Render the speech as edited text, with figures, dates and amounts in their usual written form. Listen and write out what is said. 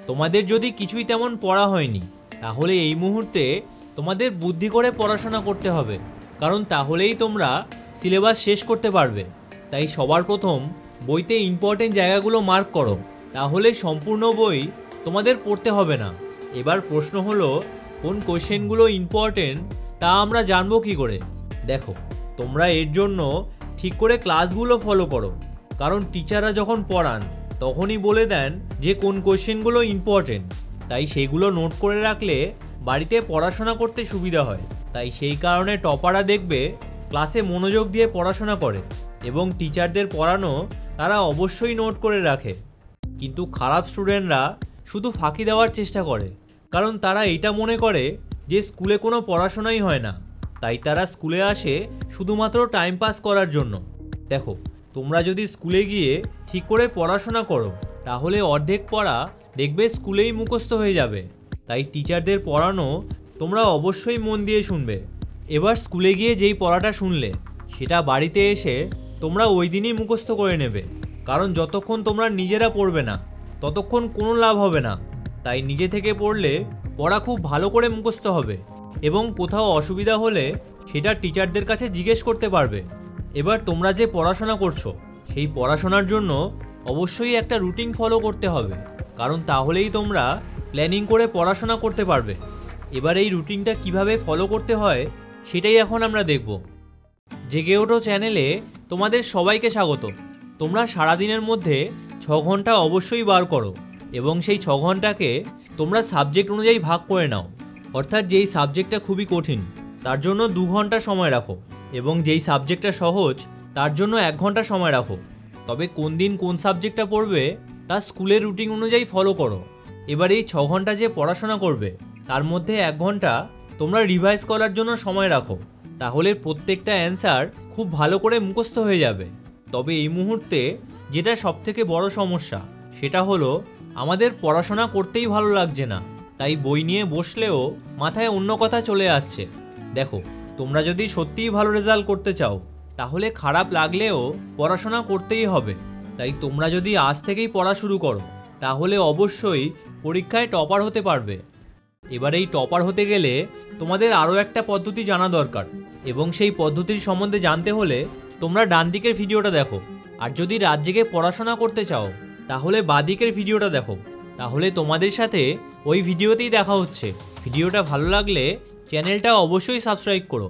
তোমাদের যদি কিছুই তেমন পড়া হয়নি তাহলে এই মুহূর্তে তোমাদের বুদ্ধি করে পড়াশোনা করতে হবে, কারণ তাহলেই তোমরা সিলেবাস শেষ করতে পারবে। তাই সবার প্রথম বইতে ইম্পর্টেন্ট জায়গাগুলো মার্ক করো, তাহলে সম্পূর্ণ বই তোমাদের পড়তে হবে না। এবার প্রশ্ন হলো, কোন কোশ্চেনগুলো ইম্পর্টেন্ট তা আমরা জানবো কী করে? দেখো, তোমরা এর জন্য ঠিক করে ক্লাসগুলো ফলো করো, কারণ টিচাররা যখন পড়ান তখনই বলে দেন যে কোন কোশ্চেনগুলো ইম্পর্টেন্ট। তাই সেগুলো নোট করে রাখলে বাড়িতে পড়াশোনা করতে সুবিধা হয়। তাই সেই কারণে টপাররা দেখবে ক্লাসে মনোযোগ দিয়ে পড়াশোনা করে এবং টিচারদের পড়ানো তারা অবশ্যই নোট করে রাখে। কিন্তু খারাপ স্টুডেন্টরা শুধু ফাঁকি দেওয়ার চেষ্টা করে, কারণ তারা এটা মনে করে যে স্কুলে কোনো পড়াশোনাই হয় না, তাই তারা স্কুলে আসে শুধুমাত্র টাইম পাস করার জন্য। দেখো, তোমরা যদি স্কুলে গিয়ে ঠিক করে পড়াশোনা করো তাহলে অর্ধেক পড়া দেখবে স্কুলেই মুখস্থ হয়ে যাবে। তাই টিচারদের পড়ানো তোমরা অবশ্যই মন দিয়ে শুনবে। এবার স্কুলে গিয়ে যেই পড়াটা শুনলে সেটা বাড়িতে এসে তোমরা ওই দিনই মুখস্থ করে নেবে, কারণ যতক্ষণ তোমরা নিজেরা পড়বে না ততক্ষণ কোনো লাভ হবে না। তাই নিজে থেকে পড়লে পড়া খুব ভালো করে মুখস্থ হবে এবং কোথাও অসুবিধা হলে সেটা টিচারদের কাছে জিজ্ঞেস করতে পারবে। এবার তোমরা যে পড়াশোনা করছো সেই পড়াশোনার জন্য অবশ্যই একটা রুটিন ফলো করতে হবে, কারণ তাহলেই তোমরা প্ল্যানিং করে পড়াশোনা করতে পারবে। এবার এই রুটিনটা কিভাবে ফলো করতে হয় সেটাই এখন আমরা দেখব। জেগে ওঠো চ্যানেলে তোমাদের সবাইকে স্বাগত। তোমরা সারাদিনের মধ্যে 6 ঘন্টা অবশ্যই বার করো এবং সেই 6 ঘন্টাকে তোমরা সাবজেক্ট অনুযায়ী ভাগ করে নাও। অর্থাৎ যেই সাবজেক্টটা খুবই কঠিন তার জন্য 2 ঘন্টা সময় রাখো এবং যেই সাবজেক্টটা সহজ তার জন্য 1 ঘন্টা সময় রাখো। তবে কোন দিন কোন সাবজেক্টটা পড়বে তা স্কুলের রুটিন অনুযায়ী ফলো করো। এবার এই 6 ঘন্টা যে পড়াশোনা করবে তার মধ্যে 1 ঘন্টা তোমরা রিভাইজ করার জন্য সময় রাখো, তাহলে প্রত্যেকটা অ্যান্সার খুব ভালো করে মুখস্থ হয়ে যাবে। তবে এই মুহূর্তে যেটা সবথেকে বড় সমস্যা সেটা হলো আমাদের পড়াশোনা করতেই ভালো লাগছে না, তাই বই নিয়ে বসলেও মাথায় অন্য কথা চলে আসছে। দেখো, তোমরা যদি সত্যিই ভালো রেজাল্ট করতে চাও তাহলে খারাপ লাগলেও পড়াশোনা করতেই হবে। তাই তোমরা যদি আজ থেকেই পড়া শুরু করো তাহলে অবশ্যই পরীক্ষায় টপার হতে পারবে। এবার এই টপার হতে গেলে তোমাদের আরও একটা পদ্ধতি জানা দরকার এবং সেই পদ্ধতির সম্বন্ধে জানতে হলে তোমরা ডান দিকের ভিডিওটা দেখো, আর যদি রাত জেগে পড়াশোনা করতে চাও তাহলে বাঁ দিকের ভিডিওটা দেখো। তাহলে তোমাদের সাথে ওই ভিডিওতেই দেখা হচ্ছে। ভিডিওটা ভালো লাগলে চ্যানেলটা অবশ্যই সাবস্ক্রাইব করো।